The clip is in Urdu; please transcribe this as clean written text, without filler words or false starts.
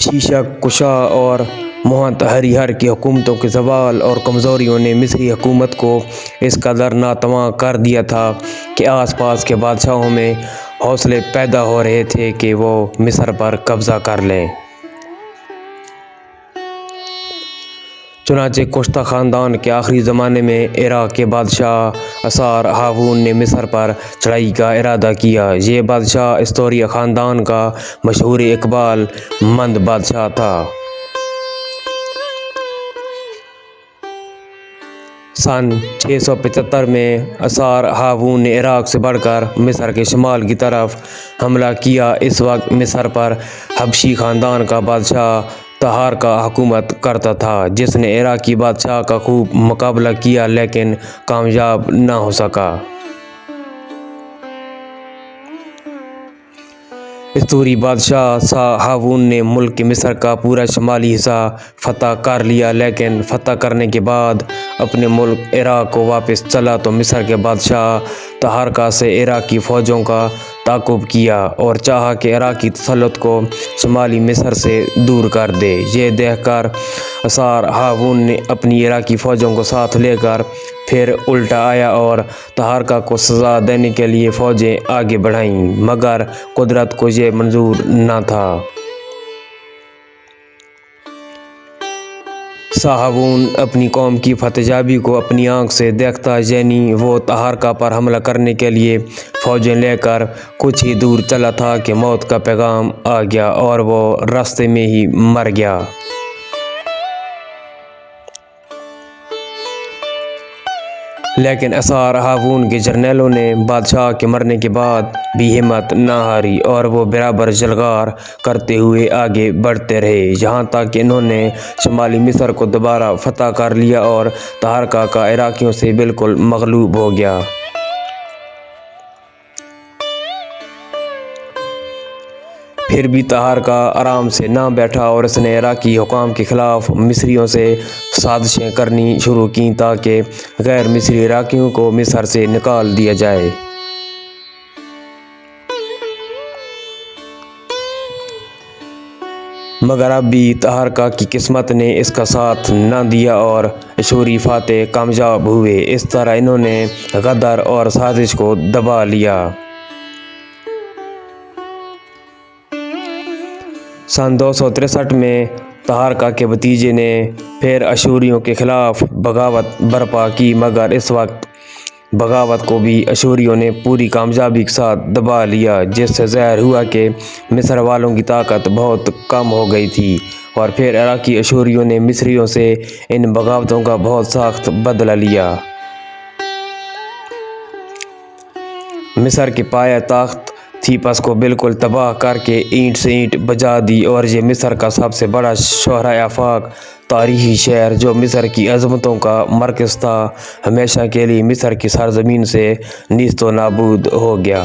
شیشہ کشا اور محمد ہریہر کی حکومتوں کے زوال اور کمزوریوں نے مصری حکومت کو اس قدر ناتواں کر دیا تھا کہ آس پاس کے بادشاہوں میں حوصلے پیدا ہو رہے تھے کہ وہ مصر پر قبضہ کر لیں۔ چنانچہ کشتہ خاندان کے آخری زمانے میں عراق کے بادشاہ اسار ہاون نے مصر پر چڑھائی کا ارادہ کیا۔ یہ بادشاہ استوریہ خاندان کا مشہور اقبال مند بادشاہ تھا۔ سن 675 میں اسار ہاون نے عراق سے بڑھ کر مصر کے شمال کی طرف حملہ کیا۔ اس وقت مصر پر حبشی خاندان کا بادشاہ تہارکا حکومت کرتا تھا، جس نے عراقی بادشاہ کا خوب مقابلہ کیا لیکن کامیاب نہ ہو سکا۔ استوری بادشاہ ہاون نے ملک مصر کا پورا شمالی حصہ فتح کر لیا، لیکن فتح کرنے کے بعد اپنے ملک عراق کو واپس چلا تو مصر کے بادشاہ تہارکا سے عراقی فوجوں کا تعاقب کیا اور چاہا کہ عراقی تسلط کو شمالی مصر سے دور کر دے۔ یہ دیکھ کر اسار ہاون نے اپنی عراقی فوجوں کو ساتھ لے کر پھر الٹا آیا اور تہارکا کو سزا دینے کے لیے فوجیں آگے بڑھائیں، مگر قدرت کو یہ منظور نہ تھا۔ ہاون اپنی قوم کی فتح یابی کو اپنی آنکھ سے دیکھتا، یعنی وہ تہارکا پر حملہ کرنے کے لیے فوجیں لے کر کچھ ہی دور چلا تھا کہ موت کا پیغام آ گیا اور وہ راستے میں ہی مر گیا۔ لیکن اسار ہاون کے جرنیلوں نے بادشاہ کے مرنے کے بعد بھی ہمت نہ ہاری اور وہ برابر جلغار کرتے ہوئے آگے بڑھتے رہے، یہاں تک کہ انہوں نے شمالی مصر کو دوبارہ فتح کر لیا اور تہارکا کا عراقیوں سے بالکل مغلوب ہو گیا۔ پھر بھی تہارکا آرام سے نہ بیٹھا اور اس نے عراقی حکام کے خلاف مصریوں سے سازشیں کرنی شروع کیں تاکہ غیر مصری عراقیوں کو مصر سے نکال دیا جائے۔ مگر اب بھی تہارکا کی قسمت نے اس کا ساتھ نہ دیا اور اشوری فاتح کامیاب ہوئے۔ اس طرح انہوں نے غدر اور سازش کو دبا لیا۔ سن 263 میں تہارکا کے بھتیجے نے پھر اشوریوں کے خلاف بغاوت برپا کی، مگر اس وقت بغاوت کو بھی اشوریوں نے پوری کامیابی کے ساتھ دبا لیا، جس سے ظاہر ہوا کہ مصر والوں کی طاقت بہت کم ہو گئی تھی اور پھر عراقی اشوریوں نے مصریوں سے ان بغاوتوں کا بہت سخت بدلہ لیا۔ مصر کے پایہ تخت تھیپس کو بالکل تباہ کر کے اینٹ سے اینٹ بجا دی اور یہ مصر کا سب سے بڑا شاہراہ آفاق تاریخی شہر جو مصر کی عظمتوں کا مرکز تھا، ہمیشہ کے لیے مصر کی سرزمین سے نیست و نابود ہو گیا۔